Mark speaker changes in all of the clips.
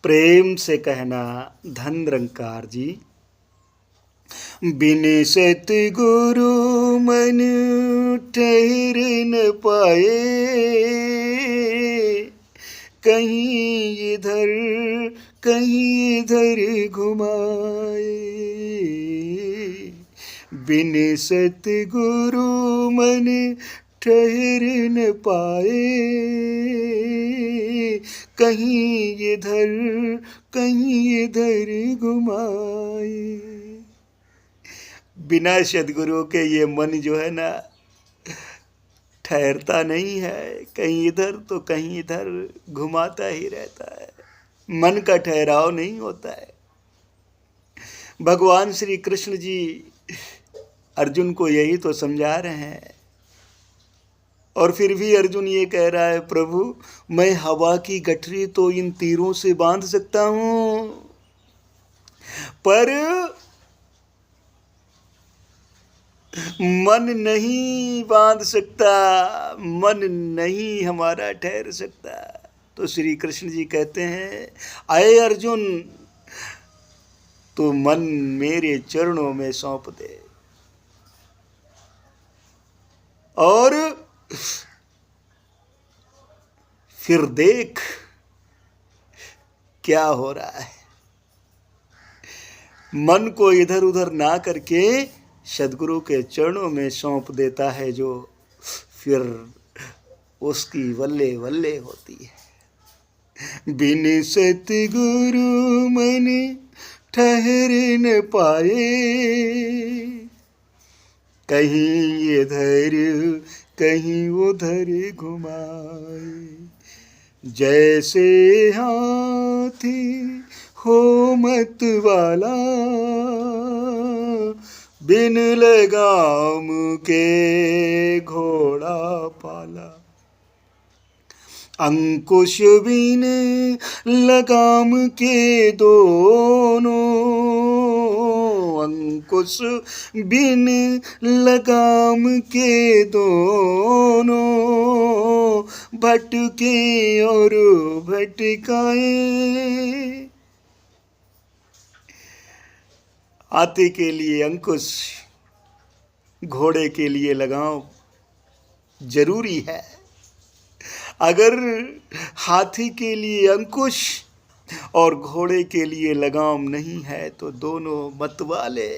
Speaker 1: प्रेम से कहना धन निरंकार जी। बिन सतगुरु मन ठहर न पाए, कहीं इधर कहीं इधर घुमाए। बिन सतगुरु मन ठहर न पाए, कहीं इधर घुमाए। बिना सदगुरु के ये मन जो है ना ठहरता नहीं है, कहीं इधर तो कहीं इधर घुमाता ही रहता है, मन का ठहराव नहीं होता है। भगवान श्री कृष्ण जी अर्जुन को यही तो समझा रहे हैं, और फिर भी अर्जुन ये कह रहा है, प्रभु मैं हवा की गठरी तो इन तीरों से बांध सकता हूं, पर मन नहीं बांध सकता, मन नहीं हमारा ठहर सकता। तो श्री कृष्ण जी कहते हैं, आए अर्जुन तो मन मेरे चरणों में सौंप दे, और फिर देख क्या हो रहा है। मन को इधर उधर ना करके सदगुरु के चरणों में सौंप देता है जो, फिर उसकी वल्ले वल्ले होती है। बिन सतगुरु मन ठहर न पाए, कहीं इधर कहीं उधर घुमाए। जैसे हाथी हो मत वाला, बिन लगाम के घोड़ा पाला। अंकुश बिन लगाम के दोनों, अंकुश बिन लगाम के दोनों, भटके और भटकाए। हाथी के लिए अंकुश, घोड़े के लिए लगाम जरूरी है। अगर हाथी के लिए अंकुश और घोड़े के लिए लगाम नहीं है तो दोनों मतवाले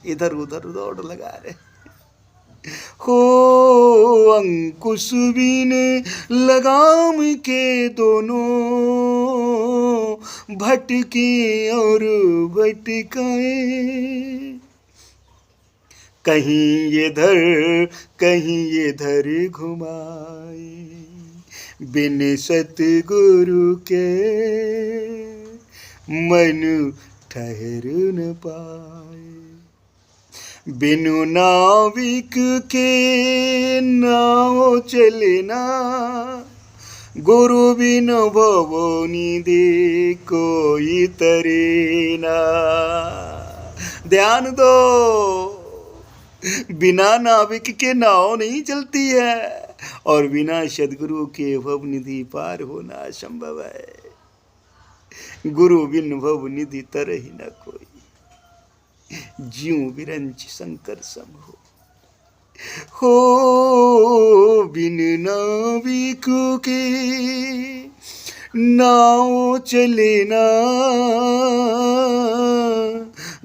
Speaker 1: इधर उधर दौड़ लगा रहे। हो अंकुश बिन लगाम के दोनों, भटके और भटकाए। कहीं इधर घुमाए, बिन सतगुरु के मन ठहर न पाए। बिनु नाविक के नाव चलना, गुरु बिन भवो निधि कोई तरेना। ध्यान दो, बिना नाविक के नाव नहीं चलती है, और बिना सदगुरु के भव निधि पार होना असंभव है। गुरु बिन भव निधि तरहि न कोई, ज्यों विरंच शंकर सम हो। बिन नाविक के नाव चलेना,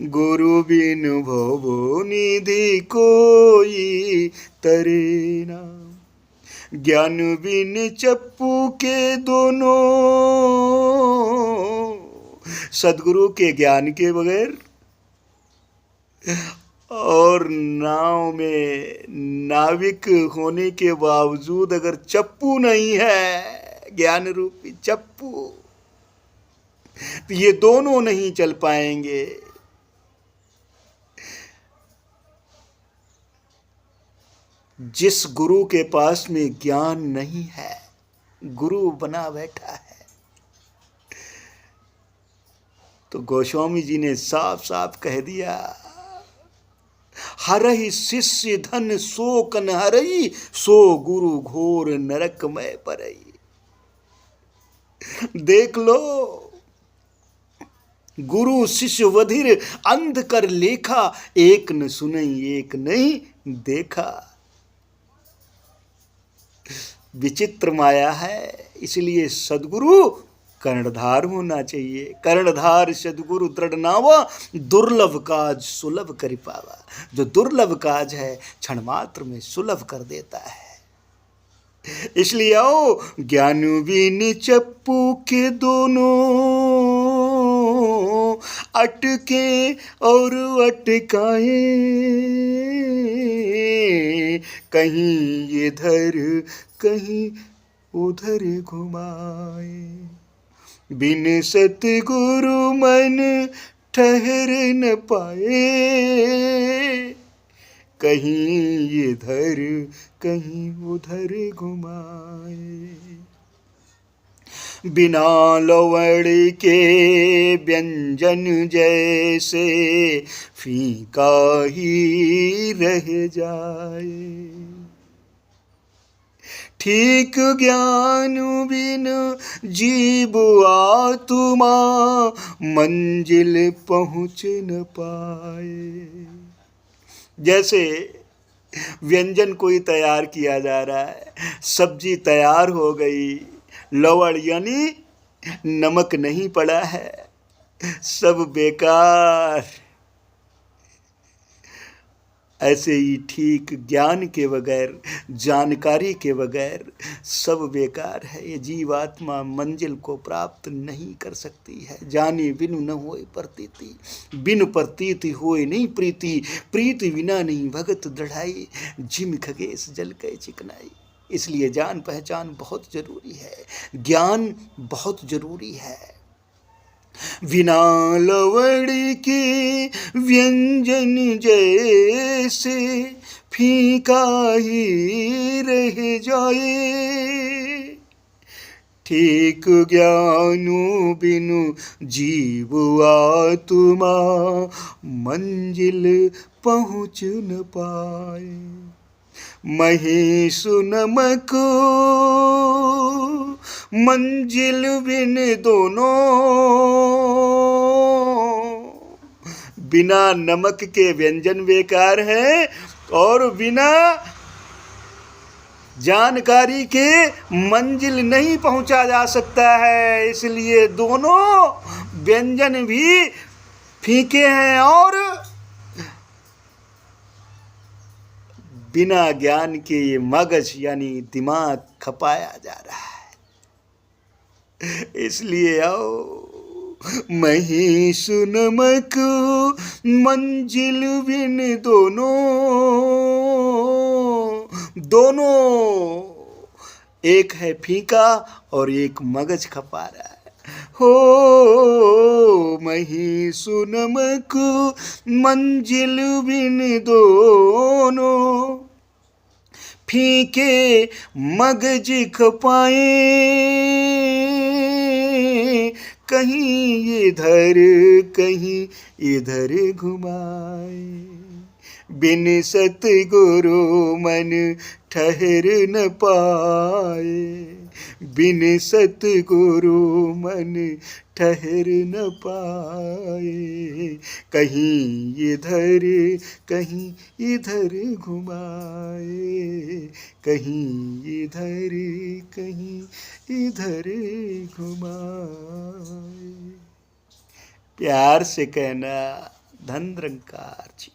Speaker 1: गुरु बिन भवो निधि कोई तरेना। ज्ञान बिन चप्पू के दोनों, सदगुरु के ज्ञान के बगैर और नाव में नाविक होने के बावजूद अगर चप्पू नहीं है, ज्ञान रूपी चप्पू, तो ये दोनों नहीं चल पाएंगे। जिस गुरु के पास में ज्ञान नहीं है, गुरु बना बैठा है, तो गोस्वामी जी ने साफ साफ कह दिया, हरहि शिष्य धन सो कन हरई, सो गुरु घोर नरक में परई। देख लो, गुरु शिष्य वधिर अंध कर लेखा, एक न सुनई एक नहीं देखा। विचित्र माया है, इसलिए सदगुरु कर्णधार होना चाहिए। कर्णधार सदगुरु दृढ़ नावा, दुर्लभ काज सुलभ कर पावा। जो दुर्लभ काज है क्षण मात्र में सुलभ कर देता है। इसलिए आओ ज्ञान बिन चप्पू के दोनों अटके और अटकाए, कहीं इधर कहीं उधर घुमाए। बिन सतगुरु मन ठहर न पाए, कहीं इधर कहीं उधर घुमाए। बिना लवण के व्यंजन जैसे फीका ही रह जाए, ठीक ज्ञान बिन जीव आत्मा मंजिल पहुँच न पाए। जैसे व्यंजन कोई तैयार किया जा रहा है, सब्जी तैयार हो गई, लवण यानी नमक नहीं पड़ा है, सब बेकार। ऐसे ही ठीक ज्ञान के बगैर, जानकारी के बगैर सब बेकार है। ये जीवात्मा मंजिल को प्राप्त नहीं कर सकती है। जाने बिनु न होए प्रतीति, बिनु प्रतीति होए नहीं प्रीति, प्रीति बिना नहीं भगत दृढ़ाई, जिम खगेश जल कै चिकनाई। इसलिए जान पहचान बहुत जरूरी है, ज्ञान बहुत जरूरी है। बिना लवण के व्यंजन जैसे फीका ही रह जाए, ठीक ज्ञानु बिनु जीव आत्मा मंजिल पहुँच न पाए। महेश नमक मंजिल बिन दोनों, बिना नमक के व्यंजन बेकार है और बिना जानकारी के मंजिल नहीं पहुंचा जा सकता है। इसलिए दोनों व्यंजन भी फीके हैं और बिना ज्ञान के ये मगज यानी दिमाग खपाया जा रहा है। इसलिए आओ महेश नमक मंजिल बिन दोनों, दोनों एक है फीका और एक मगज खपा रहा है। हो महेश नमक मंजिल बिन दोनों, फीके मगज खपाए, कहीं इधर कहीं इधर घुमाए। बिन सतगुरु मन ठहर न पाए, बिन सतगुरु मन ठहर न पाए, कहीं इधर कहीं इधर घुमाए, कहीं इधर कहीं इधर घुमाए। प्यार से कहना, धन निरंकार जी।